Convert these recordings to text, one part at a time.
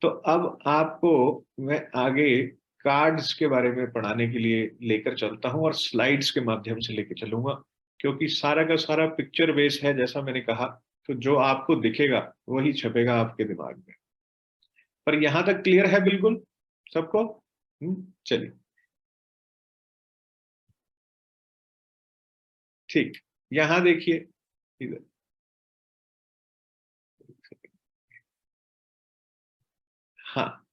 तो अब आपको मैं आगे कार्ड्स के बारे में पढ़ाने के लिए लेकर चलता हूं और स्लाइड्स के माध्यम से लेकर चलूंगा, क्योंकि सारा का सारा पिक्चर बेस है जैसा मैंने कहा। तो जो आपको दिखेगा वही छपेगा आपके दिमाग में। पर यहां तक क्लियर है बिल्कुल सबको? चलिए, ठीक। यहां देखिए इधर, हाँ,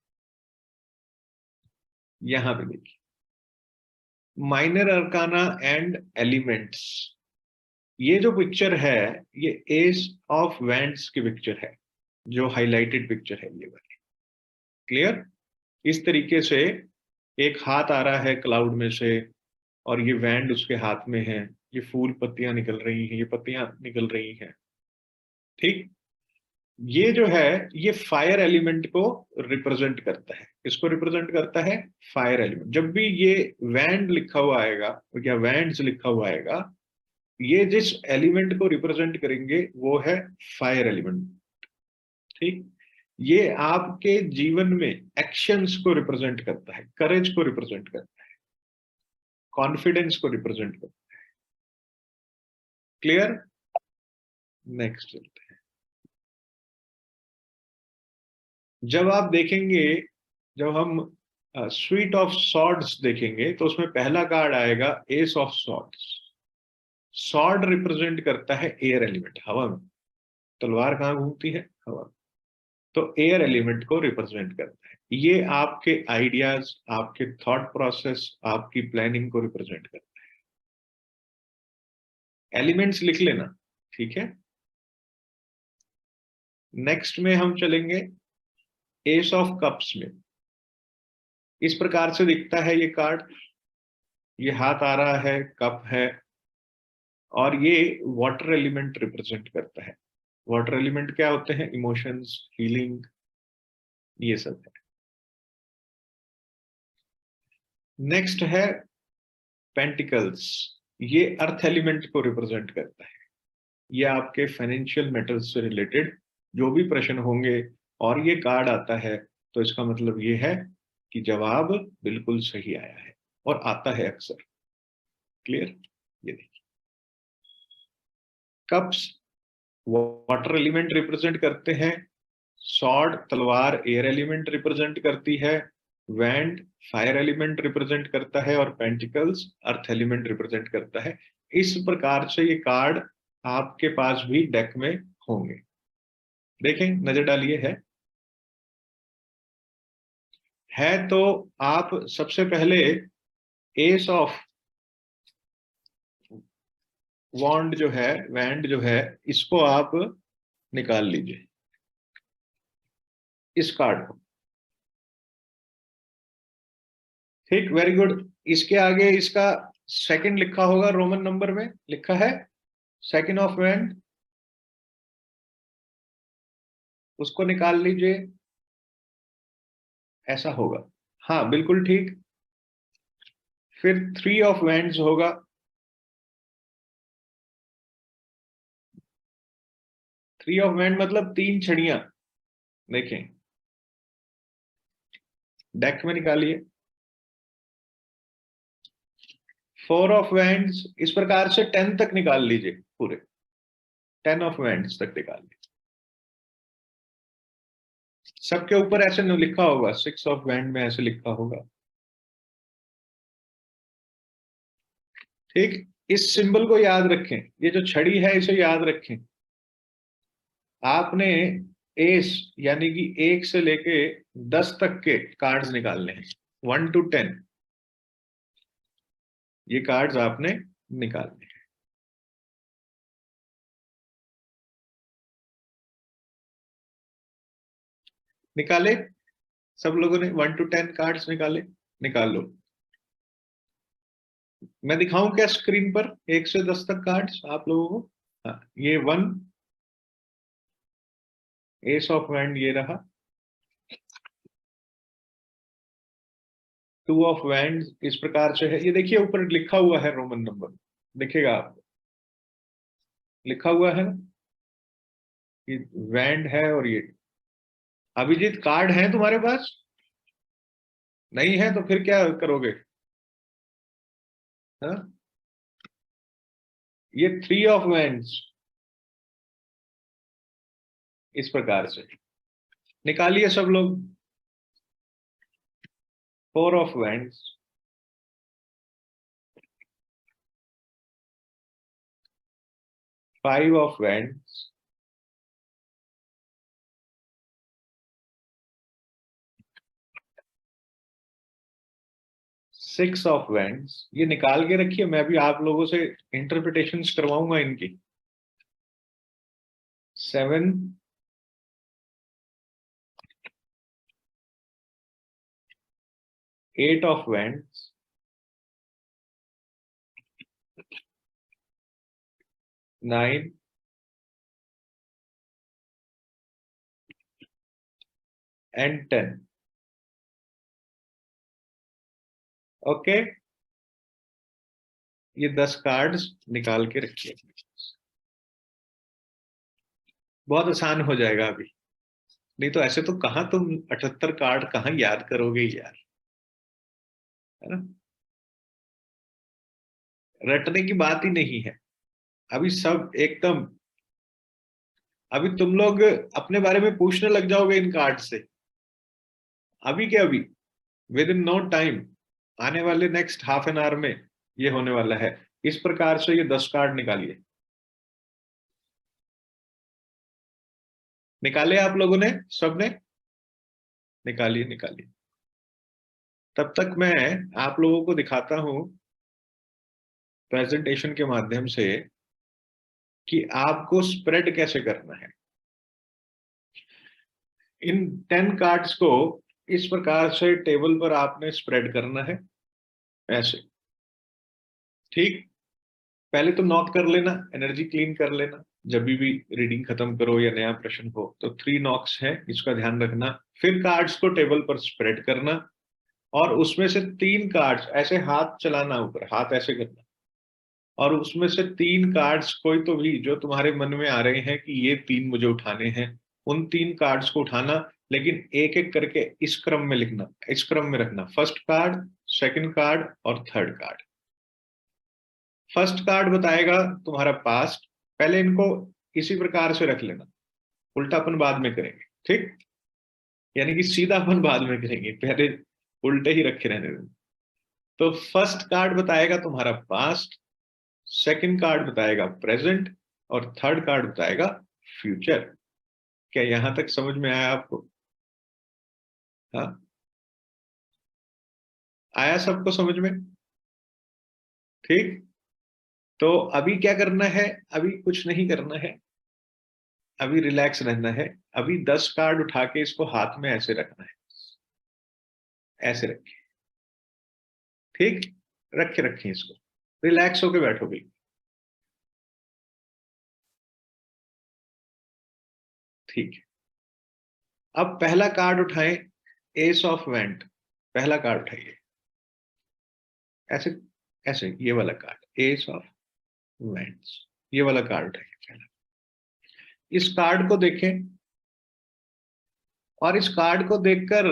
यहां पे देखिए, माइनर अरकाना एंड एलिमेंट्स। ये जो पिक्चर है ये एस ऑफ वैंड्स की पिक्चर है, जो हाइलाइटेड पिक्चर है ये वाली। क्लियर? इस तरीके से एक हाथ आ रहा है क्लाउड में से, और ये वैंड उसके हाथ में है। ये फूल पत्तियां निकल रही हैं, ये पत्तियां निकल रही हैं। ठीक। ये जो है ये फायर एलिमेंट को रिप्रेजेंट करता है। इसको रिप्रेजेंट करता है फायर एलिमेंट। जब भी ये वैंड लिखा हुआ आएगा या वैंड्स लिखा हुआ आएगा, ये जिस एलिमेंट को रिप्रेजेंट करेंगे वो है फायर एलिमेंट। ठीक। ये आपके जीवन में एक्शंस को रिप्रेजेंट करता है, करेज को रिप्रेजेंट करता है, कॉन्फिडेंस को रिप्रेजेंट करता है। क्लियर? नेक्स्ट चलते हैं। जब आप देखेंगे, जब हम स्वीट ऑफ सॉर्ड्स देखेंगे तो उसमें पहला कार्ड आएगा S of swords. Sword represent करता है एयर एलिमेंट, हवा में। तलवार कहाँ घूमती है? हवा में। तो एयर एलिमेंट को रिप्रेजेंट करता है। ये आपके आइडियाज, आपके थॉट प्रोसेस, आपकी प्लानिंग को रिप्रेजेंट करता है। एलिमेंट्स लिख लेना, ठीक है। नेक्स्ट में हम चलेंगे एस ऑफ कप्स में। इस प्रकार से दिखता है ये कार्ड। ये हाथ आ रहा है, कप है, और ये वाटर एलिमेंट रिप्रेजेंट करता है। वाटर एलिमेंट क्या होते हैं? इमोशंस, फीलिंग, ये सब है। नेक्स्ट है पेंटिकल्स। ये अर्थ एलिमेंट को रिप्रेजेंट करता है। ये आपके फाइनेंशियल मैटर्स से रिलेटेड जो भी प्रश्न होंगे और ये कार्ड आता है, तो इसका मतलब ये है कि जवाब बिल्कुल सही आया है, और आता है अक्सर। क्लियर? ये देखिए, कप्स वाटर एलिमेंट रिप्रेजेंट करते हैं, सॉर्ड तलवार एयर एलिमेंट रिप्रेजेंट करती है, वैंड फायर एलिमेंट रिप्रेजेंट करता है, और पेंटिकल्स अर्थ एलिमेंट रिप्रेजेंट करता है। इस प्रकार से ये कार्ड आपके पास भी डेक में होंगे। देखें, नजर डालिए। है तो आप सबसे पहले एस ऑफ वॉन्ड जो है, वैंड जो है, इसको आप निकाल लीजिए, इस कार्ड को। ठीक, वेरी गुड। इसके आगे इसका सेकंड लिखा होगा, रोमन नंबर में लिखा है सेकंड ऑफ वैंड, उसको निकाल लीजिए। ऐसा होगा, हाँ बिल्कुल ठीक। फिर थ्री ऑफ वैंड्स होगा। थ्री ऑफ वैंड मतलब तीन छड़ियां। देखें, डेक में निकालिए। फोर ऑफ वैंड्स, इस प्रकार से 10 तक निकाल लीजिए, पूरे 10 ऑफ वैंड्स तक निकाल लीजिए। सबके ऊपर ऐसे नहीं लिखा होगा, सिक्स ऑफ वैंड में ऐसे लिखा होगा। ठीक। इस सिंबल को याद रखें, ये जो छड़ी है इसे याद रखें। आपने एस यानी कि 1 से लेके 10 तक के कार्ड्स निकालने हैं, 1 to 10, ये कार्ड्स आपने निकालने हैं। निकाले? सब लोगों ने 1 to 10 कार्ड्स निकाले? निकाल लो। मैं दिखाऊं क्या स्क्रीन पर 1 से 10 तक कार्ड्स आप लोगों को? हाँ, ये 1 एस ऑफ वैंड ये रहा, 2 ऑफ वैंड इस प्रकार से है। ये देखिए ऊपर लिखा हुआ है रोमन नंबर, दिखेगा आपको, लिखा हुआ है ना, ये वैंड है और ये अभिजीत कार्ड है तुम्हारे पास? नहीं है तो फिर क्या करोगे? हाँ, ये 3 ऑफ वैंड्स इस प्रकार से निकालिए सब लोग। 4 of wands, 5 of wands, 6 of wands. ये निकाल के रखिए, मैं भी आप लोगों से इंटरप्रिटेशंस करवाऊंगा इनकी। 7, 8 ऑफ वैंड्स, 9 एंड 10। ओके, ये 10 कार्ड्स निकाल के रखिए। बहुत आसान हो जाएगा अभी, नहीं तो ऐसे तो कहाँ तुम 78 कार्ड कहाँ याद करोगे यार, है ना? रटने की बात ही नहीं है अभी, सब एकदम। अभी तुम लोग अपने बारे में पूछने लग जाओगे इन कार्ड से, अभी के अभी, विद इन नो टाइम, आने वाले नेक्स्ट हाफ एन आवर में ये होने वाला है। इस प्रकार से ये 10 कार्ड निकालिए। निकाले आप लोगों ने, सबने? निकालिए निकालिए। तब तक मैं आप लोगों को दिखाता हूं प्रेजेंटेशन के माध्यम से कि आपको स्प्रेड कैसे करना है। इन 10 कार्ड्स को इस प्रकार से टेबल पर आपने स्प्रेड करना है, ऐसे। ठीक, पहले तो नॉक कर लेना, एनर्जी क्लीन कर लेना। जब भी रीडिंग खत्म करो या नया प्रश्न हो तो 3 नॉक्स है, इसका ध्यान रखना। फिर कार्ड्स को टेबल पर स्प्रेड करना और उसमें से 3 कार्ड्स ऐसे हाथ चलाना, ऊपर हाथ ऐसे करना, और उसमें से 3 कार्ड्स कोई तो भी जो तुम्हारे मन में आ रहे हैं कि ये 3 मुझे उठाने हैं, उन 3 कार्ड्स को उठाना। लेकिन एक एक करके इस क्रम में लिखना, इस क्रम में रखना। फर्स्ट कार्ड, सेकंड कार्ड और थर्ड कार्ड। फर्स्ट कार्ड बताएगा तुम्हारा पास्ट, पहले इनको इसी प्रकार से रख लेना, उल्टापन बाद में करेंगे। ठीक, यानी कि सीधापन बाद में करेंगे, पहले उल्टे ही रखे रहने देंगे। तो फर्स्ट कार्ड बताएगा तुम्हारा पास्ट, सेकंड कार्ड बताएगा प्रेजेंट और थर्ड कार्ड बताएगा फ्यूचर। क्या यहां तक समझ में आया आपको? हाँ, आया सबको समझ में? ठीक, तो अभी क्या करना है? अभी कुछ नहीं करना है, अभी रिलैक्स रहना है। अभी 10 कार्ड उठा के इसको हाथ में ऐसे रखना है, ऐसे रखिए। ठीक, रखे रखें इसको, रिलैक्स होके बैठो भी। ठीक है, अब पहला कार्ड उठाएं, एस ऑफ वेंट। पहला कार्ड उठाइए, ऐसे ऐसे, ये वाला कार्ड एस ऑफ वेंट्स, ये वाला कार्ड उठाइए पहला। इस कार्ड को देखें और इस कार्ड को देखकर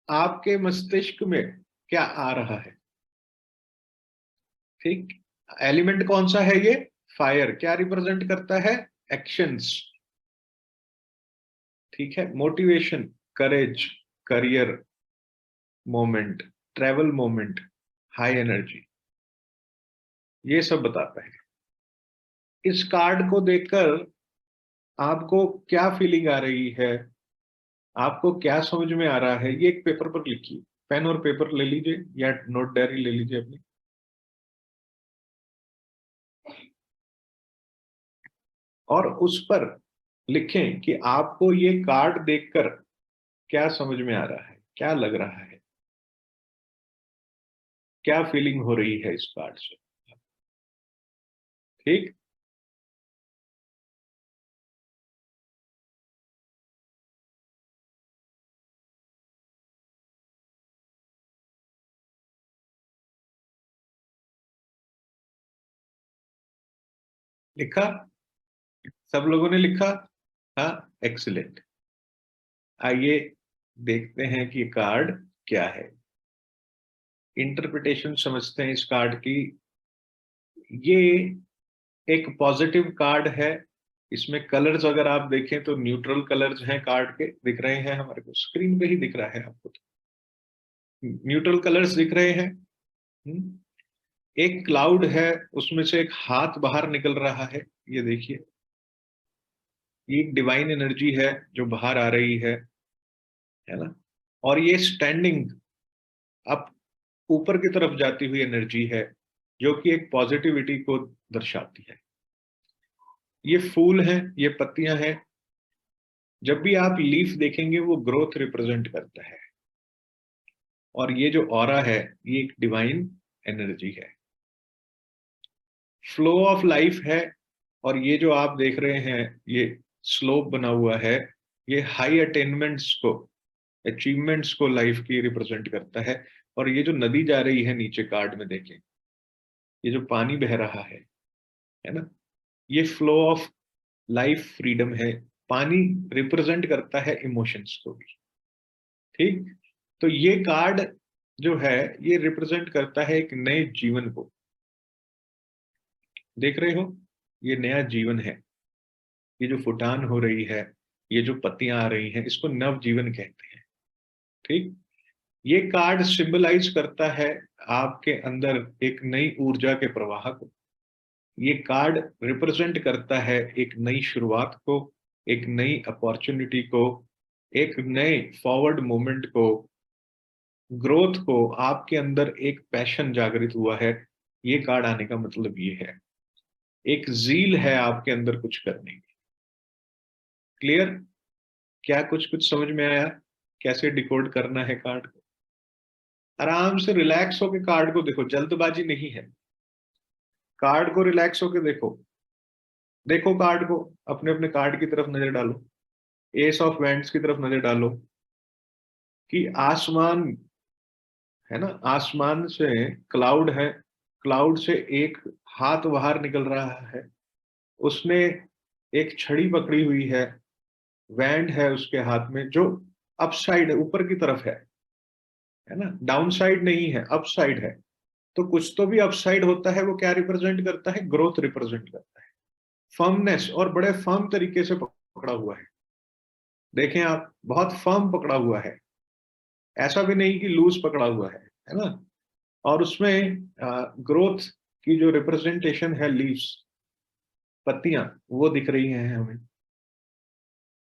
आपके मस्तिष्क में क्या आ रहा है? ठीक, एलिमेंट कौन सा है ये? फायर। क्या रिप्रेजेंट करता है? एक्शंस। ठीक है, motivation, courage, career moment, travel moment, high energy, ये सब बताता है। इस कार्ड को देखकर आपको क्या फीलिंग आ रही है, आपको क्या समझ में आ रहा है, ये एक पेपर पर लिखिए। पेन और पेपर ले लीजिए या नोट डायरी ले लीजिए अपनी, और उस पर लिखें कि आपको ये कार्ड देखकर क्या समझ में आ रहा है, क्या लग रहा है, क्या फीलिंग हो रही है इस कार्ड से। ठीक, लिखा? सब लोगों ने लिखा? हाँ, एक्सीलेंट। आइए देखते हैं कि कार्ड क्या है, इंटरप्रिटेशन समझते हैं इस कार्ड की। ये एक पॉजिटिव कार्ड है। इसमें कलर्स अगर आप देखें तो न्यूट्रल कलर्स हैं, कार्ड के दिख रहे हैं हमारे को, स्क्रीन पे ही दिख रहा है आपको, तो न्यूट्रल कलर्स दिख रहे हैं। हम्म। एक क्लाउड है, उसमें से एक हाथ बाहर निकल रहा है, ये देखिए, ये एक डिवाइन एनर्जी है जो बाहर आ रही है ना। और ये स्टैंडिंग अप, ऊपर की तरफ जाती हुई एनर्जी है, जो कि एक पॉजिटिविटी को दर्शाती है। ये फूल हैं, ये पत्तियां हैं। जब भी आप लीफ देखेंगे वो ग्रोथ रिप्रेजेंट करता है। और ये जो ऑरा है, ये एक डिवाइन एनर्जी है, फ्लो ऑफ लाइफ है। और ये जो आप देख रहे हैं, ये स्लोप बना हुआ है, ये हाई अटेनमेंट्स को, अचीवमेंट्स को लाइफ की रिप्रेजेंट करता है। और ये जो नदी जा रही है नीचे कार्ड में देखें, ये जो पानी बह रहा है ना, ये फ्लो ऑफ लाइफ, फ्रीडम है। पानी रिप्रेजेंट करता है इमोशंस को भी, ठीक। तो ये कार्ड जो है, ये रिप्रेजेंट करता है एक नए जीवन को। देख रहे हो, ये नया जीवन है। ये जो फुटान हो रही है, ये जो पत्तियां आ रही हैं, इसको नव जीवन कहते हैं, ठीक। ये कार्ड सिंबलाइज करता है आपके अंदर एक नई ऊर्जा के प्रवाह को। ये कार्ड रिप्रेजेंट करता है एक नई शुरुआत को, एक नई अपॉर्चुनिटी को, एक नए फॉरवर्ड मूवमेंट को, ग्रोथ को। आपके अंदर एक पैशन जागृत हुआ है, ये कार्ड आने का मतलब ये है। एक जील है आपके अंदर कुछ करने की। क्लियर? क्या कुछ कुछ समझ में आया कैसे डिकोड करना है कार्ड को? आराम से रिलैक्स होके कार्ड को देखो, जल्दबाजी नहीं है। कार्ड को रिलैक्स होके देखो, देखो कार्ड को, अपने अपने कार्ड की तरफ नजर डालो, एस ऑफ वैंड्स की तरफ नजर डालो, कि आसमान है ना, आसमान से क्लाउड है, क्लाउड से एक हाथ बाहर निकल रहा है, उसने एक छड़ी पकड़ी हुई वैंड है उसके हाथ में, जो अपसाइड है, ऊपर की तरफ है ना, डाउन साइड नहीं है, अप साइड है। तो कुछ तो भी अपसाइड होता है, वो क्या रिप्रेजेंट करता है? ग्रोथ रिप्रेजेंट करता है, फर्मनेस, और बड़े फर्म तरीके से पकड़ा हुआ है। देखें आप, बहुत फर्म पकड़ा हुआ है, ऐसा भी नहीं कि लूज पकड़ा हुआ है ना। और उसमें ग्रोथ की जो रिप्रेजेंटेशन है, लीव्स, पत्तियां, वो दिख रही हैं हमें।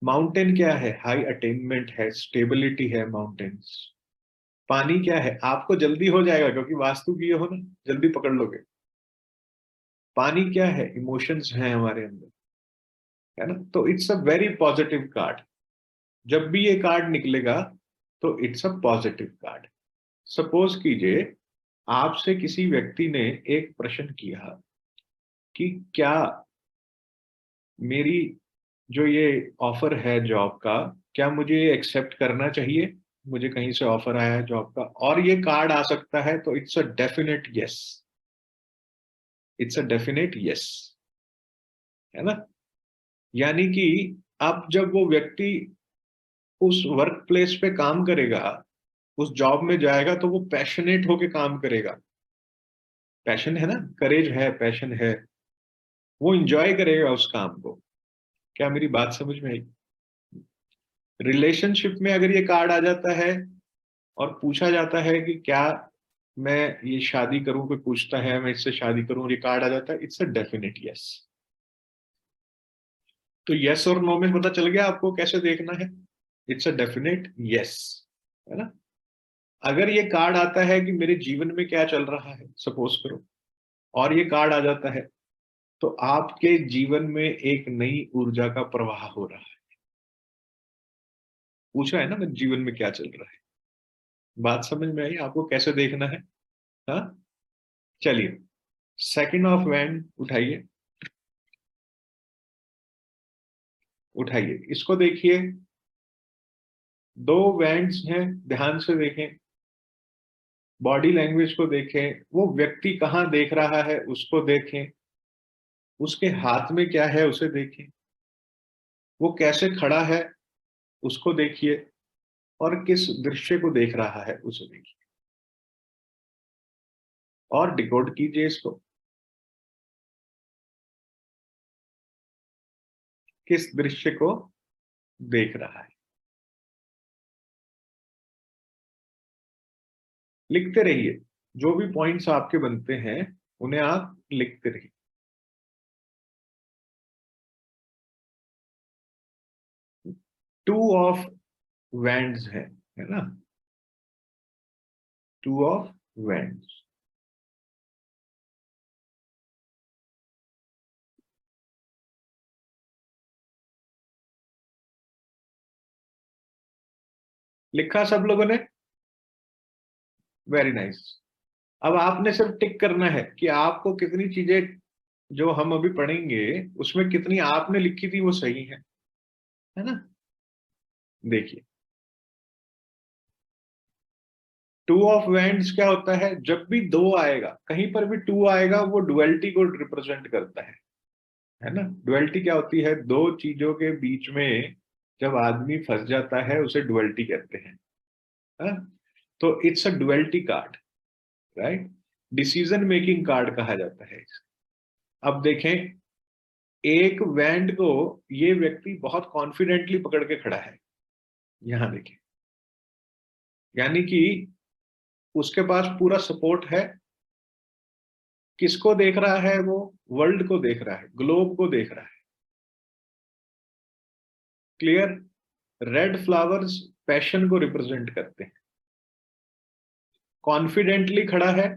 माउंटेन क्या है? हाई अटेनमेंट है, स्टेबिलिटी है माउंटेन्स। पानी क्या है? आपको जल्दी हो जाएगा, क्योंकि वास्तु की हो ना, जल्दी पकड़ लोगे। पानी क्या है? इमोशंस हैं हमारे अंदर, है ना। तो it's a very positive card. जब भी ये कार्ड निकलेगा तो it's a positive card. Suppose कीजिए आपसे किसी व्यक्ति ने एक प्रश्न किया कि क्या मेरी जो ये ऑफर है जॉब का, क्या मुझे एक्सेप्ट करना चाहिए? मुझे कहीं से ऑफर आया है जॉब का और ये कार्ड आ सकता है, तो it's a definite yes, it's a definite yes, है ना। यानी कि अब जब वो व्यक्ति उस वर्क प्लेस पे काम करेगा, उस जॉब में जाएगा, तो वो पैशनेट होके काम करेगा। पैशन है ना, करेज है, पैशन है, वो इंजॉय करेगा उस काम को। क्या मेरी बात समझ में आई? रिलेशनशिप में अगर ये कार्ड आ जाता है और पूछा जाता है कि क्या मैं ये शादी करूं, कोई पूछता है मैं इससे शादी करूं, ये कार्ड आ जाता है, इट्स अ डेफिनेट यस। तो यस और नो में पता चल गया आपको कैसे देखना है। इट्स अ डेफिनेट यस, है ना। अगर ये कार्ड आता है कि मेरे जीवन में क्या चल रहा है, सपोज करो, और ये कार्ड आ जाता है, तो आपके जीवन में एक नई ऊर्जा का प्रवाह हो रहा है। पूछा है ना, मेरे जीवन में क्या चल रहा है। बात समझ में आई आपको कैसे देखना है? हाँ, चलिए, सेकंड ऑफ वैंड उठाइए, उठाइए इसको, देखिए। दो वैंड्स हैं, ध्यान से देखें, बॉडी लैंग्वेज को देखें, वो व्यक्ति कहाँ देख रहा है उसको देखें, उसके हाथ में क्या है उसे देखें, वो कैसे खड़ा है, उसको देखिए, और किस दृश्य को देख रहा है उसे देखिए, और डिकोड कीजिए इसको। किस दृश्य को देख रहा है, लिखते रहिए। जो भी पॉइंट्स आपके बनते हैं उन्हें आप लिखते रहिए। टू ऑफ वैंड्स है ना, टू ऑफ वैंड्स। लिखा सब लोगों ने? Very nice. अब आपने सिर्फ टिक करना है कि आपको कितनी चीजें जो हम अभी पढ़ेंगे उसमें कितनी आपने लिखी थी वो सही है ना। देखिए, टू ऑफ वैंड्स क्या होता है? जब भी दो आएगा, कहीं पर भी टू आएगा, वो डुअलिटी को रिप्रेजेंट करता है ना। डुअलिटी क्या होती है? दो चीजों के बीच में जब आदमी फंस जाता है उसे डुअलिटी कहते हैं, है? तो it's a duality card, right. Decision making card कहा जाता है इसे। अब देखें, एक वैंड को ये व्यक्ति बहुत कॉन्फिडेंटली पकड़ के खड़ा है, यहां देखें, यानी कि उसके पास पूरा सपोर्ट है। किसको देख रहा है वो? वर्ल्ड को देख रहा है, ग्लोब को देख रहा है। क्लियर? रेड फ्लावर्स पैशन को रिप्रेजेंट करते हैं। कॉन्फिडेंटली खड़ा है,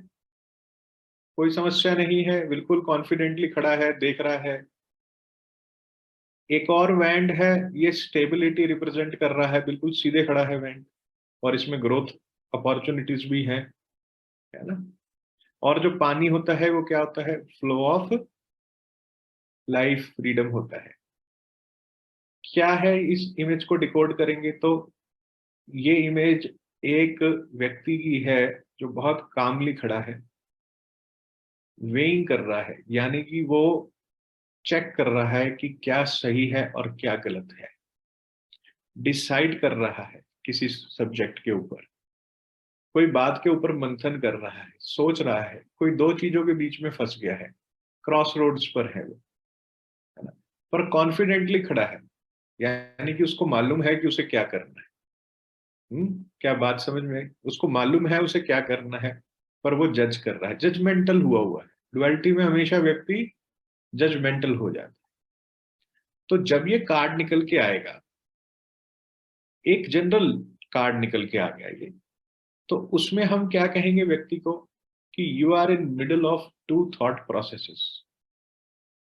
कोई समस्या नहीं है, बिल्कुल कॉन्फिडेंटली खड़ा है, देख रहा है। एक और वैंड है, ये स्टेबिलिटी रिप्रेजेंट कर रहा है, बिल्कुल सीधे खड़ा है वैंड, और इसमें ग्रोथ अपॉर्चुनिटीज भी है ना। और जो पानी होता है वो क्या होता है? फ्लो ऑफ लाइफ, फ्रीडम होता है। क्या है? इस इमेज को डिकोड करेंगे तो ये इमेज एक व्यक्ति की है जो बहुत कामली खड़ा है, वेइंग कर रहा है, यानी कि वो चेक कर रहा है कि क्या सही है और क्या गलत है, डिसाइड कर रहा है किसी सब्जेक्ट के ऊपर, कोई बात के ऊपर मंथन कर रहा है, सोच रहा है, कोई दो चीजों के बीच में फंस गया है, क्रॉस रोड्स पर है वो, है ना। पर कॉन्फिडेंटली खड़ा है, यानी कि उसको मालूम है कि उसे क्या करना है। क्या बात समझ में आई? उसको मालूम है उसे क्या करना है, पर वो जज कर रहा है, जजमेंटल हुआ है। डुअलिटी में हमेशा व्यक्ति जजमेंटल हो जाता है। तो जब ये कार्ड निकल के आएगा, एक जनरल कार्ड निकल के आ गया ये, तो उसमें हम क्या कहेंगे व्यक्ति को? कि you are in middle of two thought processes.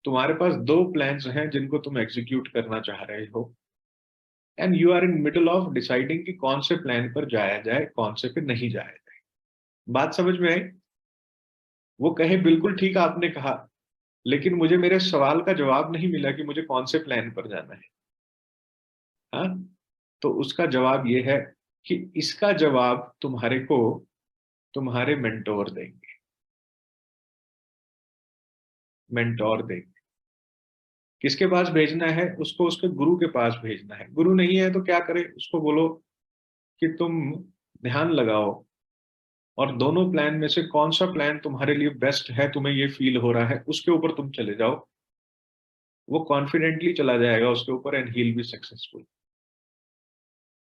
तुम्हारे पास दो प्लान्स हैं जिनको तुम एग्जीक्यूट करना चाह रहे हो, and you are in middle of deciding कि कौन से प्लान पर जाया जाए, कौन से पे नहीं जाया जाए। बात समझ में आई? वो कहे बिल्कुल ठीक आपने कहा, लेकिन मुझे मेरे सवाल का जवाब नहीं मिला कि मुझे कौन से प्लान पर जाना है। हाँ, तो उसका जवाब ये है कि इसका जवाब तुम्हारे को तुम्हारे मेंटोर देंगे, मेंटोर देंगे। किसके पास भेजना है उसको? उसके गुरु के पास भेजना है। गुरु नहीं है तो क्या करे? उसको बोलो कि तुम ध्यान लगाओ और दोनों प्लान में से कौन सा प्लान तुम्हारे लिए बेस्ट है, तुम्हें ये फील हो रहा है, उसके ऊपर तुम चले जाओ। वो कॉन्फिडेंटली चला जाएगा उसके ऊपर, and he will be successful.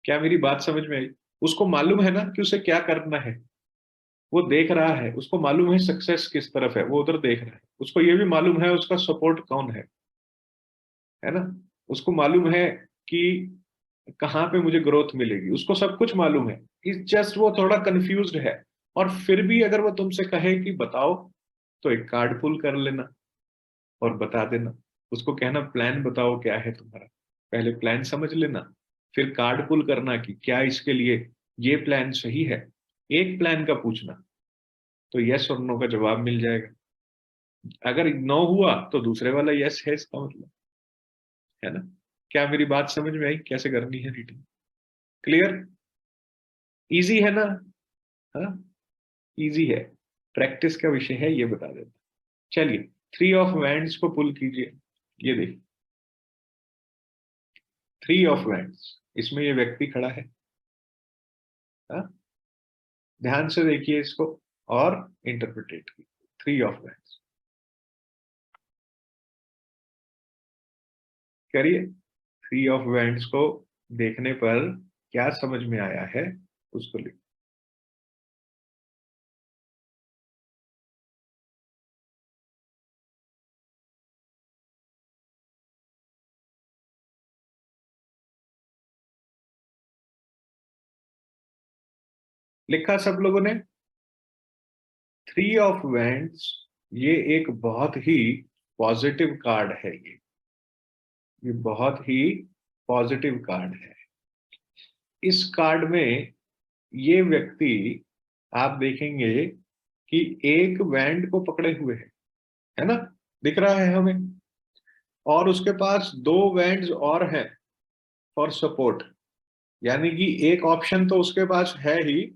क्या मेरी बात समझ में आई? उसको मालूम है ना कि उसे क्या करना है। वो देख रहा है, उसको मालूम है सक्सेस किस तरफ है, वो उधर देख रहा है। उसको ये भी मालूम है उसका सपोर्ट कौन है ना। उसको मालूम है कि कहाँ पे मुझे ग्रोथ मिलेगी, उसको सब कुछ मालूम है। इस जस्ट वो थोड़ा कंफ्यूज्ड है। और फिर भी अगर वो तुमसे कहे कि बताओ, तो एक कार्ड पुल कर लेना और बता देना। उसको कहना प्लान बताओ क्या है तुम्हारा, पहले प्लान समझ लेना, फिर कार्ड पुल करना कि क्या इसके लिए ये प्लान सही है। एक प्लान का पूछना तो यस और नो का जवाब मिल जाएगा। अगर नो हुआ तो दूसरे वाला यस है, इसका मतलब, है ना। क्या मेरी बात समझ में आई कैसे करनी है रीडिंग? क्लियर? इजी है ना? हाँ, इजी है। प्रैक्टिस का विषय है, ये बता देता। चलिए, थ्री ऑफ वैंड्स को पुल कीजिए। ये देखिए, थ्री ऑफ वैंड्स, इसमें ये व्यक्ति खड़ा है। हाँ? ध्यान से देखिए इसको और इंटरप्रिटेट कीजिए। थ्री ऑफ वैंड्स करिए। थ्री ऑफ वैंड्स को देखने पर क्या समझ में आया है उसको लिखिए। लिखा सब लोगों ने? थ्री ऑफ वैंड्स ये एक बहुत ही पॉजिटिव कार्ड है। ये बहुत ही पॉजिटिव कार्ड है। इस कार्ड में ये व्यक्ति आप देखेंगे कि एक वैंड को पकड़े हुए है ना, दिख रहा है हमें, और उसके पास दो वैंड्स और हैं फॉर सपोर्ट, यानी कि एक ऑप्शन तो उसके पास है ही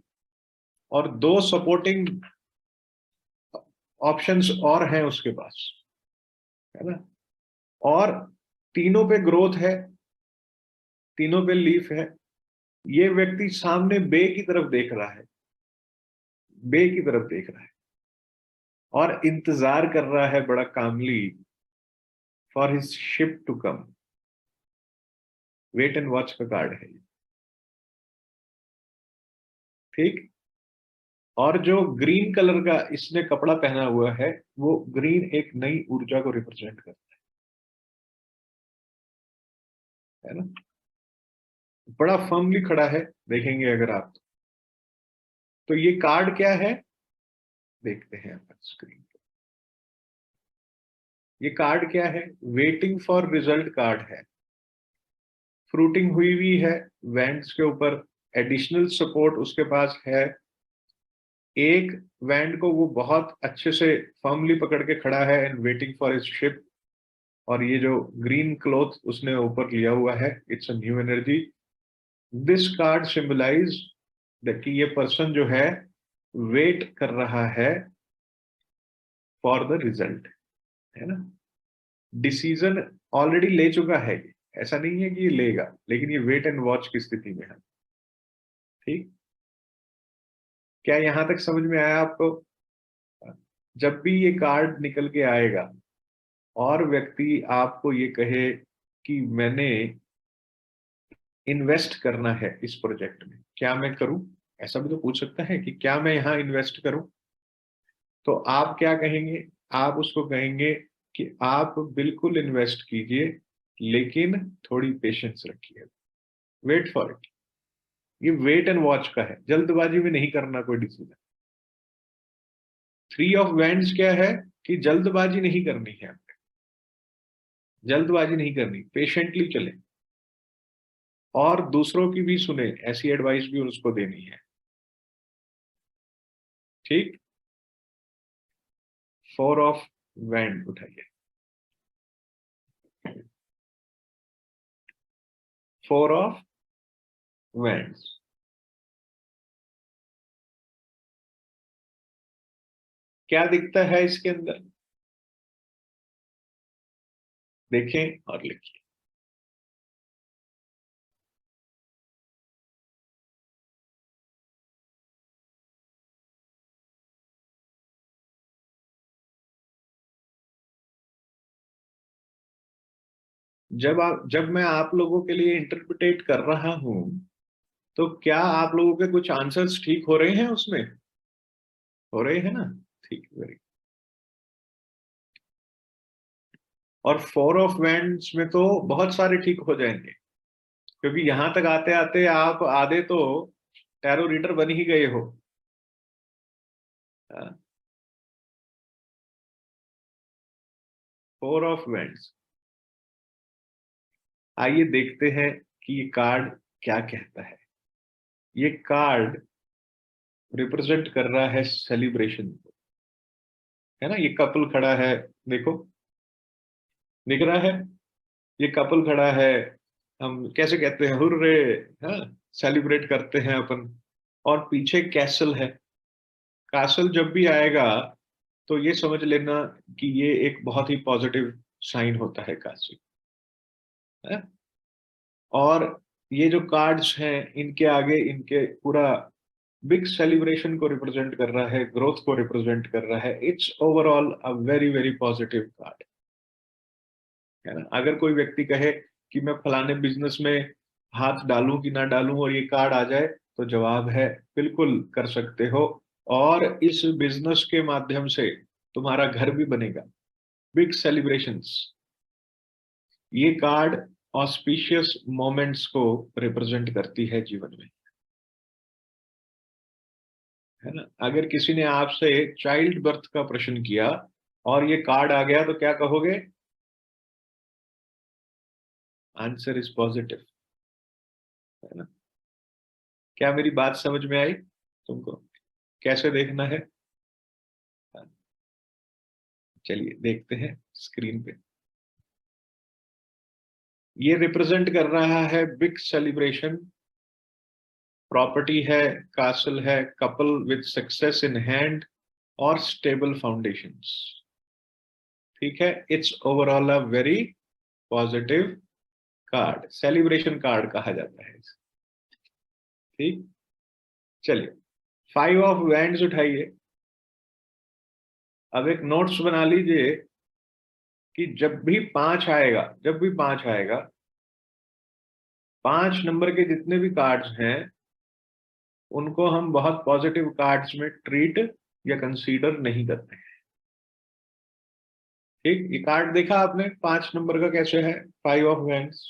और दो सपोर्टिंग ऑप्शंस और हैं उसके पास, है ना। और तीनों पे ग्रोथ है, तीनों पे लीफ है। ये व्यक्ति सामने बे की तरफ देख रहा है, बे की तरफ देख रहा है और इंतजार कर रहा है बड़ा calmly for his ship to come. Wait and watch का कार्ड है ये, ठीक। और जो ग्रीन कलर का इसने कपड़ा पहना हुआ है वो ग्रीन एक नई ऊर्जा को रिप्रेजेंट करता है ना। बड़ा फर्मली खड़ा है, देखेंगे अगर आप तो ये कार्ड क्या है देखते हैं अपन स्क्रीन पे। ये कार्ड क्या है? वेटिंग फॉर रिजल्ट कार्ड है। फ्रूटिंग हुई है वैंड्स के ऊपर, एडिशनल सपोर्ट उसके पास है। एक वैंड को वो बहुत अच्छे से फर्मली पकड़ के खड़ा है and waiting for his ship. और ये जो ग्रीन क्लॉथ उसने ऊपर लिया हुआ है, it's a new energy. This card symbolise कि ये पर्सन जो है वेट कर रहा है फॉर द रिजल्ट, है ना। डिसीजन ऑलरेडी ले चुका है ये, ऐसा नहीं है कि ये लेगा, लेकिन ये वेट एंड वॉच की स्थिति में है, ठीक। क्या यहां तक समझ में आया आपको? जब भी ये कार्ड निकल के आएगा और व्यक्ति आपको ये कहे कि मैंने इन्वेस्ट करना है इस प्रोजेक्ट में, क्या मैं करूं, ऐसा भी तो पूछ सकता है कि क्या मैं यहां इन्वेस्ट करूं, तो आप क्या कहेंगे? आप उसको कहेंगे कि आप बिल्कुल इन्वेस्ट कीजिए, लेकिन थोड़ी पेशेंस रखिए, वेट फॉर इट। ये वेट एंड वॉच का है, जल्दबाजी में नहीं करना कोई डिसीजन। थ्री ऑफ वैंड्स क्या है कि जल्दबाजी नहीं करनी है, जल्दबाजी नहीं करनी, पेशेंटली चले और दूसरों की भी सुने, ऐसी एडवाइस भी उसको देनी है, ठीक। फोर ऑफ वैंड उठाइए। फोर ऑफ वैंड्स क्या दिखता है इसके अंदर, देखें और लिखिए। जब मैं आप लोगों के लिए इंटरप्रिटेट कर रहा हूं तो क्या आप लोगों के कुछ आंसर्स ठीक हो रहे हैं उसमें? हो रहे हैं ना, ठीक, वेरी। और फोर ऑफ वैंड्स में तो बहुत सारे ठीक हो जाएंगे, क्योंकि यहां तक आते आते आप आधे तो टैरो रीडर बन ही गए हो। फोर ऑफ वैंड्स, आइए देखते हैं कि ये कार्ड क्या कहता है। ये कार्ड रिप्रेजेंट कर रहा है सेलिब्रेशन को, है ना। ये कपल खड़ा है, देखो, दिख रहा है, ये कपल खड़ा है। हम कैसे कहते हैं, हुर्रे, हाँ, सेलिब्रेट करते हैं अपन। और पीछे कैसल है। कैसल जब भी आएगा तो ये समझ लेना कि ये एक बहुत ही पॉजिटिव साइन होता है कैसल, है? और ये जो कार्ड्स हैं इनके आगे इनके पूरा बिग सेलिब्रेशन को रिप्रेजेंट कर रहा है, ग्रोथ को रिप्रेजेंट कर रहा है। It's overall a very very positive card, है ना। अगर कोई व्यक्ति कहे कि मैं फलाने बिजनेस में हाथ डालूं कि ना डालूं और ये कार्ड आ जाए, तो जवाब है बिल्कुल कर सकते हो। और इस बिजनेस के माध्यम से तुम्हारा घर भी बनेगा। बिग सेलिब्रेशंस, ये कार्ड ऑस्पिशियस मोमेंट्स को रिप्रेजेंट करती है जीवन में, है ना। अगर किसी ने आपसे चाइल्ड बर्थ का प्रश्न किया और ये कार्ड आ गया तो क्या कहोगे? आंसर इज पॉजिटिव, है ना। क्या मेरी बात समझ में आई तुमको? कैसे देखना है? चलिए देखते हैं स्क्रीन पे। ये रिप्रेजेंट कर रहा है बिग सेलिब्रेशन, प्रॉपर्टी है, कासल है, couple with success in hand और स्टेबल फाउंडेशंस। ठीक है, it's overall a very positive card, celebration card कहा जाता है इसे। ठीक, चलिए 5 ऑफ वैंड्स उठाइए। अब एक नोट्स बना लीजिए कि जब भी पांच आएगा, 5 नंबर के जितने भी कार्ड्स हैं उनको हम बहुत पॉजिटिव कार्ड्स में ट्रीट या कंसीडर नहीं करते हैं। ठीक, ये कार्ड देखा आपने 5 नंबर का कैसे है? 5 ऑफ वैंड्स।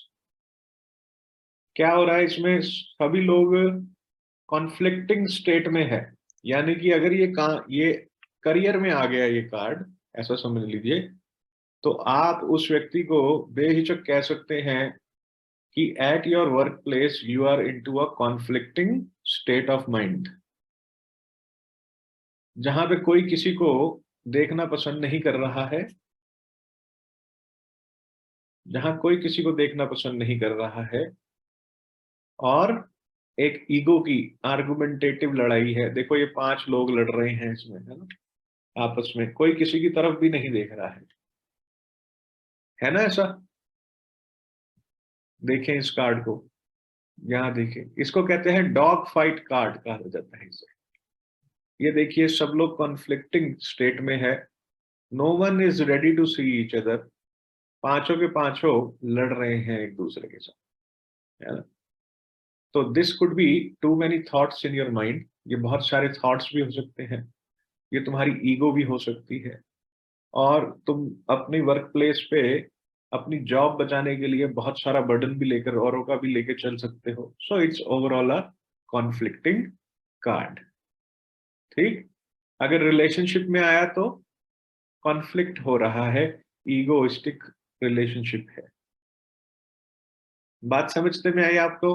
क्या हो रहा है इसमें? सभी लोग कॉन्फ्लिक्टिंग स्टेट में है। यानी कि अगर ये करियर में आ गया ये कार्ड, ऐसा समझ लीजिए, तो आप उस व्यक्ति को बेहिचक कह सकते हैं कि at your work place you are into a conflicting state of mind, जहां पे कोई किसी को देखना पसंद नहीं कर रहा है, जहां कोई किसी को देखना पसंद नहीं कर रहा है, और एक ईगो की आर्गुमेंटेटिव लड़ाई है। देखो ये 5 लोग लड़ रहे हैं इसमें, है ना, आपस में कोई किसी की तरफ भी नहीं देख रहा है ना ऐसा। देखें इस कार्ड को, यहाँ देखें, इसको कहते हैं डॉग फाइट कार्ड कहा जाता है इसे। ये देखिए सब लोग कॉन्फ्लिक्टिंग स्टेट में है, no one is ready to see each other, पांचों के पांचों लड़ रहे हैं एक दूसरे के साथ, है ना। तो this could be too many thoughts in your mind, ये बहुत सारे थॉट्स भी हो सकते हैं, ये तुम्हारी ईगो भी हो सकती है, और तुम अपनी वर्क प्लेस पे अपनी जॉब बचाने के लिए बहुत सारा बर्डन भी लेकर, औरों का भी लेकर चल सकते हो। So it's overall a conflicting card. ठीक, अगर रिलेशनशिप में आया तो कॉन्फ्लिक्ट हो रहा है, ईगोइस्टिक रिलेशनशिप है। बात समझते में आई आपको?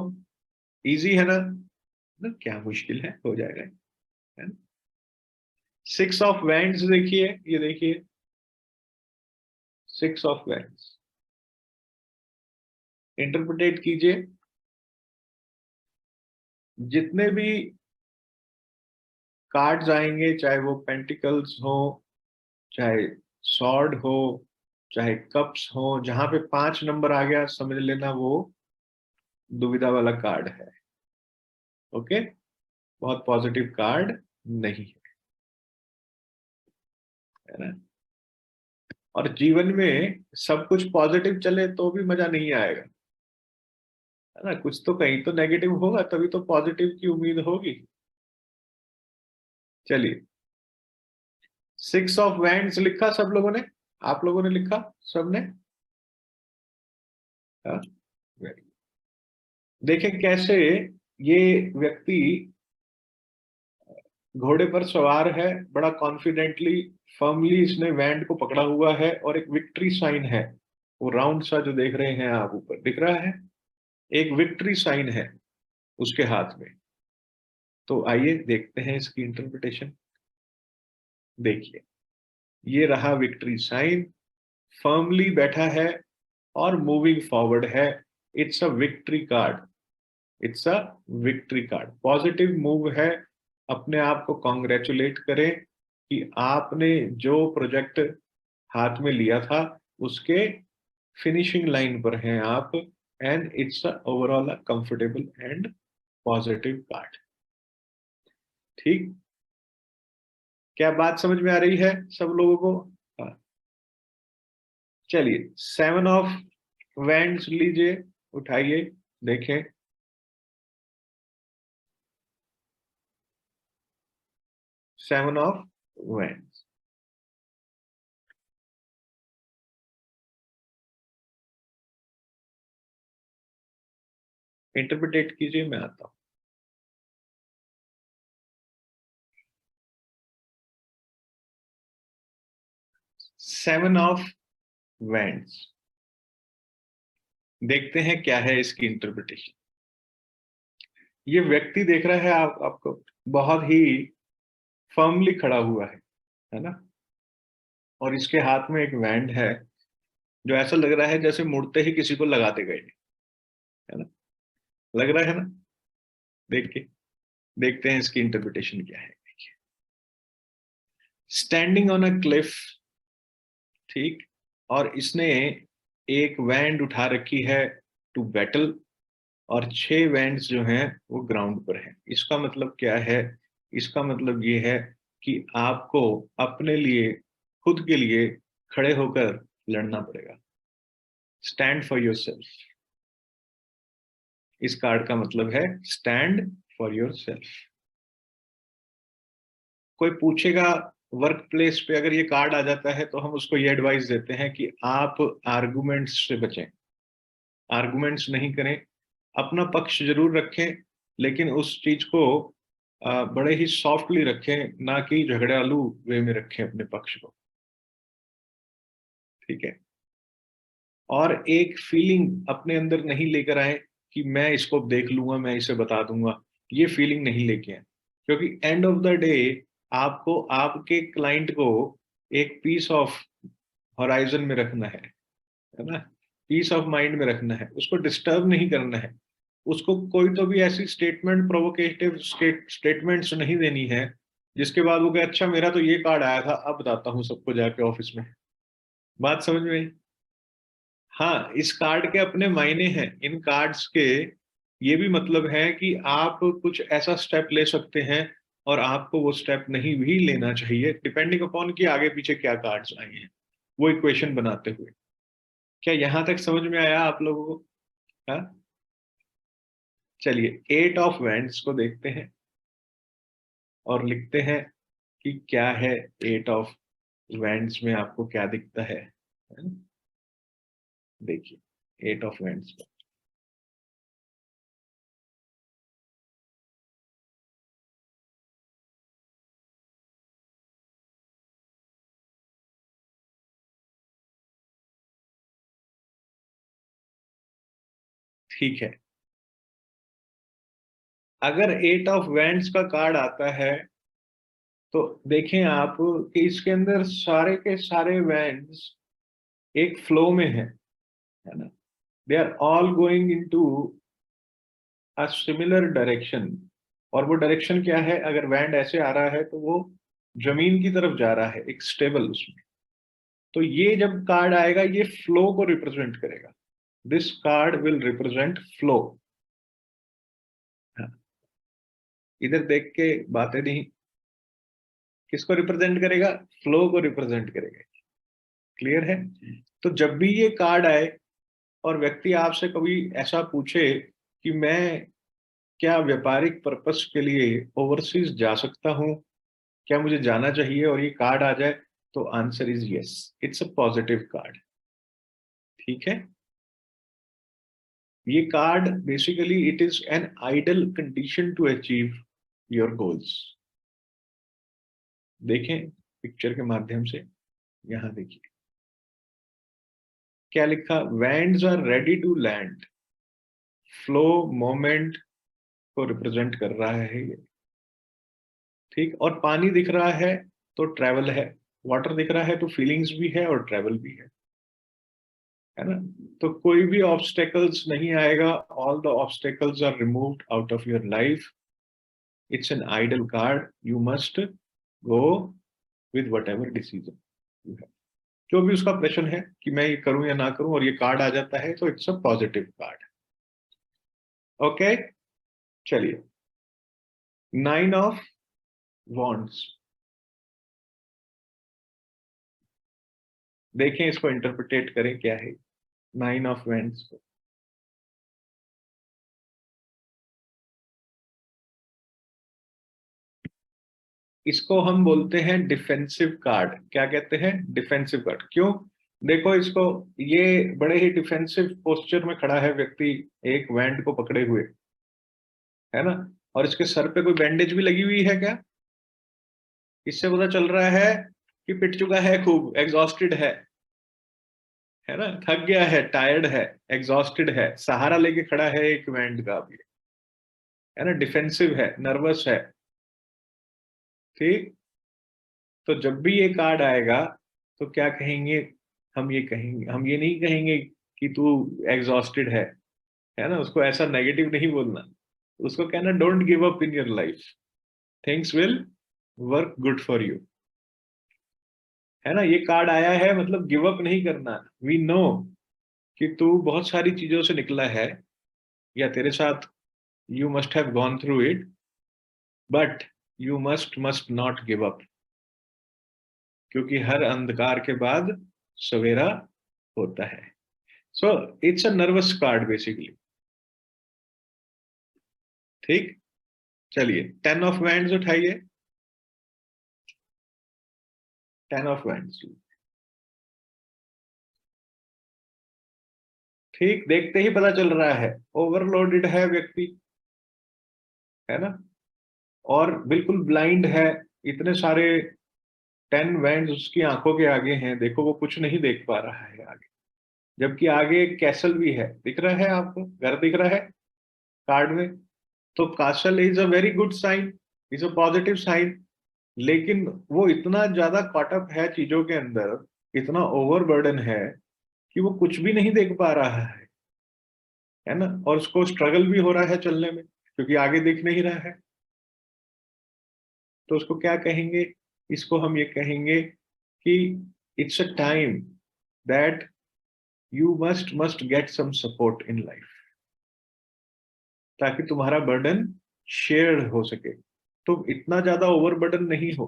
इजी है ना? क्या मुश्किल है, हो जाएगा, है ना। 6 ऑफ वैंड्स देखिए, ये देखिए 6 ऑफ वैंड्स, इंटरप्रिटेट कीजिए। जितने भी कार्ड्स आएंगे, चाहे वो पेंटिकल्स हो, चाहे सॉर्ड हो, चाहे कप्स हो, जहां पे 5 नंबर आ गया समझ लेना वो दुविधा वाला कार्ड है। ओके, बहुत पॉजिटिव कार्ड नहीं है ना। और जीवन में सब कुछ पॉजिटिव चले तो भी मजा नहीं आएगा, है ना। कुछ तो कहीं तो नेगेटिव होगा, तभी तो पॉजिटिव की उम्मीद होगी। चलिए 6 ऑफ वैंड्स लिखा सब लोगों ने? आप लोगों ने लिखा सबने? हाँ, very good। देखें कैसे ये व्यक्ति घोड़े पर सवार है, बड़ा कॉन्फिडेंटली, फर्मली इसने वैंड को पकड़ा हुआ है, और एक विक्ट्री साइन है, वो राउंड सा जो देख रहे हैं आप ऊपर दिख रहा है, एक विक्ट्री साइन है उसके हाथ में। तो आइए देखते हैं इसकी इंटरप्रिटेशन। देखिए ये रहा विक्ट्री साइन, फर्मली बैठा है और मूविंग फॉरवर्ड है। It's a victory card, it's a victory card, positive move है। अपने आप को कॉन्ग्रेचुलेट करें कि आपने जो प्रोजेक्ट हाथ में लिया था उसके फिनिशिंग लाइन पर हैं आप, and it's a overall a comfortable and positive card. ठीक, क्या बात समझ में आ रही है सब लोगों को? हाँ, चलिए 7 ऑफ वैंड्स लीजिए, उठाइए, देखें। सेवन ऑफ वैंड्स, इंटरप्रिटेट कीजिए, मैं आता हूं। 7 ऑफ वैंड्स, देखते हैं क्या है इसकी इंटरप्रिटेशन। ये व्यक्ति देख रहा है आपको बहुत ही फर्मली खड़ा हुआ है ना? और इसके हाथ में एक वैंड है जो ऐसा लग रहा है जैसे मुड़ते ही किसी को लगाते गए, है ना? लग रहा है ना? देख के देखते हैं इसकी इंटरप्रिटेशन क्या है। स्टैंडिंग ऑन अ क्लिफ, ठीक, और इसने एक वैंड उठा रखी है टू बैटल, और 6 वैंड्स जो हैं वो ग्राउंड पर हैं। इसका मतलब क्या है? इसका मतलब ये है कि आपको अपने लिए, खुद के लिए खड़े होकर लड़ना पड़ेगा। स्टैंड फॉर योर सेल्फ, इस कार्ड का मतलब है स्टैंड फॉर योर सेल्फ। कोई पूछेगा वर्क प्लेस पे, अगर ये कार्ड आ जाता है तो हम उसको ये एडवाइस देते हैं कि आप आर्गुमेंट्स से बचें, आर्गुमेंट्स नहीं करें, अपना पक्ष जरूर रखें, लेकिन उस चीज को बड़े ही सॉफ्टली रखें, ना कि झगड़ालू वे में रखें अपने पक्ष को, ठीक है? और एक फीलिंग अपने अंदर नहीं लेकर आए कि मैं इसको देख लूंगा, मैं इसे बता दूंगा, ये फीलिंग नहीं लेके आए, क्योंकि एंड ऑफ द डे आपको आपके क्लाइंट को एक पीस ऑफ हॉराइजन में रखना है ना? पीस ऑफ माइंड में रखना है, उसको डिस्टर्ब नहीं करना है, उसको कोई तो भी ऐसी स्टेटमेंट, प्रोवोकेटिव स्टेटमेंट्स नहीं देनी है जिसके बाद वो कहे अच्छा मेरा तो ये कार्ड आया था, अब बताता हूँ सबको जाके ऑफिस में। बात समझ में आई? हाँ, इस कार्ड के अपने मायने हैं, इन कार्ड्स के ये भी मतलब है कि आप कुछ ऐसा स्टेप ले सकते हैं और आपको वो स्टेप नहीं भी लेना चाहिए, डिपेंडिंग अपॉन कि आगे पीछे क्या कार्ड्स आए हैं, वो इक्वेशन बनाते हुए। क्या यहां तक समझ में आया आप लोगों को? हाँ, चलिए 8 ऑफ वैंड्स को देखते हैं और लिखते हैं कि क्या है 8 ऑफ वैंड्स में, आपको क्या दिखता है ना? देखिए 8 ऑफ वैंड्स को, ठीक है। अगर 8 ऑफ वैंड्स का कार्ड आता है तो देखें आप कि इसके अंदर सारे के सारे वैंड्स एक फ्लो में है ना? They are all going into a similar direction. और वो डायरेक्शन क्या है? अगर वैंड ऐसे आ रहा है तो वो जमीन की तरफ जा रहा है, एक स्टेबल उसमें। तो ये जब कार्ड आएगा ये फ्लो को रिप्रेजेंट करेगा। This card will represent flow. इधर देख के बातें नहीं, किसको रिप्रेजेंट करेगा? फ्लो को रिप्रेजेंट करेगा। क्लियर है? तो जब भी ये कार्ड आए और व्यक्ति आपसे कभी ऐसा पूछे कि मैं क्या व्यापारिक पर्पस के लिए ओवरसीज जा सकता हूं, क्या मुझे जाना चाहिए, और ये कार्ड आ जाए, तो answer is yes, it's a positive card. ठीक है? ये card basically it is an ideal condition to achieve your goals. देखें पिक्चर के माध्यम से, यहां देखिए क्या लिखा, wands are ready to land. Flow moment को रिप्रेजेंट कर रहा है ये, ठीक। और पानी दिख रहा है तो ट्रैवल है, वाटर दिख रहा है तो फीलिंग्स भी है और ट्रैवल भी है ना? तो कोई भी ऑब्स्टेकल्स नहीं आएगा, all the obstacles are removed out of your life. It's an ideal card, you must go with whatever decision you have. जो भी उसका प्रश्न है कि मैं ये करूं या ना करूं और ये कार्ड आ जाता है तो it's a positive card. Okay, चलिए 9 ऑफ वॉन्ड्स, देखें इसको इंटरप्रिटेट करें क्या है 9 ऑफ वैंड्स को। इसको हम बोलते हैं डिफेंसिव कार्ड। क्या कहते हैं? Defensive card. क्यों? देखो इसको, ये बड़े ही डिफेंसिव पोस्चर में खड़ा है व्यक्ति, एक वैंड को पकड़े हुए, है ना? और इसके सर पे कोई बैंडेज भी लगी हुई है क्या? इससे पता चल रहा है कि पिट चुका है, खूब एग्जॉस्टेड है ना, थक गया है, टायर्ड है, एग्जॉस्टेड है, सहारा लेके खड़ा है एक वैंड का भी, है ना, डिफेंसिव है, नर्वस है। ठीक, तो जब भी ये कार्ड आएगा तो क्या कहेंगे? हम ये कहेंगे, हम ये नहीं कहेंगे कि तू एग्जॉस्टेड है ना, उसको ऐसा नेगेटिव नहीं बोलना, उसको कहना don't give up in your life, things will work good for you, है ना। ये कार्ड आया है मतलब गिव अप नहीं करना। वी नो कि तू बहुत सारी चीजों से निकला है, या तेरे साथ you must have gone through it, but you must not give up, क्योंकि हर अंधकार के बाद सवेरा होता है। So it's a nervous card basically. ठीक, चलिए 10 ऑफ वैंड्स उठाइए, 10 ऑफ वैंड्स। ठीक, देखते ही पता चल रहा है ओवरलोडेड है व्यक्ति, है ना, और बिल्कुल ब्लाइंड है। इतने सारे 10 वैंड्स उसकी आंखों के आगे हैं, देखो वो कुछ नहीं देख पा रहा है आगे, जबकि आगे एक कैसल भी है, दिख रहा है आपको, घर दिख रहा है कार्ड में। तो castle is a very good sign, is a positive sign. लेकिन वो इतना ज्यादा कॉटअप है चीजों के अंदर, इतना ओवरबर्डन है कि वो कुछ भी नहीं देख पा रहा है ना, और उसको स्ट्रगल भी हो रहा है चलने में क्योंकि आगे दिख नहीं रहा है। तो उसको क्या कहेंगे? इसको हम ये कहेंगे कि it's a time that you must get some support in life, ताकि तुम्हारा बर्डन शेयर्ड हो सके, तो इतना ज्यादा ओवरबर्डन नहीं हो।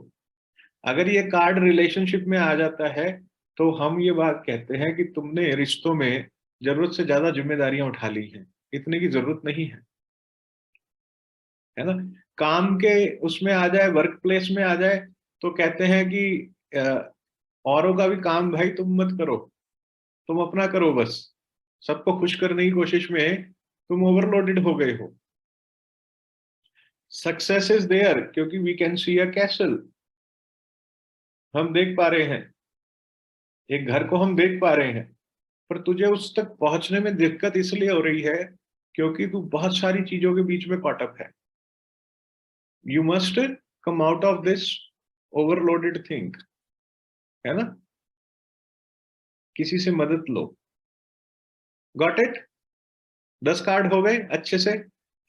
अगर ये कार्ड रिलेशनशिप में आ जाता है तो हम ये बात कहते हैं कि तुमने रिश्तों में जरूरत से ज्यादा जिम्मेदारियां उठा ली हैं, इतने की जरूरत नहीं है ना। काम के उसमें आ जाए, वर्क प्लेस में आ जाए, तो कहते हैं कि औरों का भी काम भाई तुम मत करो, तुम अपना करो बस। सबको खुश करने की कोशिश में तुम ओवरलोडेड हो गए हो। सक्सेस इज देयर क्योंकि we can see a castle, हम देख पा रहे हैं, एक घर को हम देख पा रहे हैं, पर तुझे उस तक पहुंचने में दिक्कत इसलिए हो रही है क्योंकि तू बहुत सारी चीजों के बीच में कॉट अप है। You must come out of this overloaded thing, है ना, किसी से मदद लो। Got it? 10 कार्ड हो गए अच्छे से।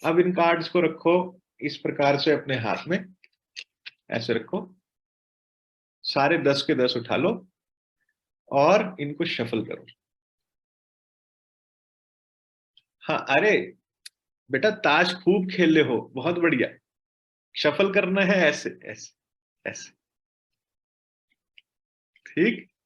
अब इन कार्ड्स को रखो इस प्रकार से अपने हाथ में, ऐसे रखो, सारे 10 के 10 उठा लो और इनको शफल करो। हाँ, अरे बेटा ताश खूब खेले हो, बहुत बढ़िया। शफल करना है ऐसे ऐसे ऐसे। ठीक,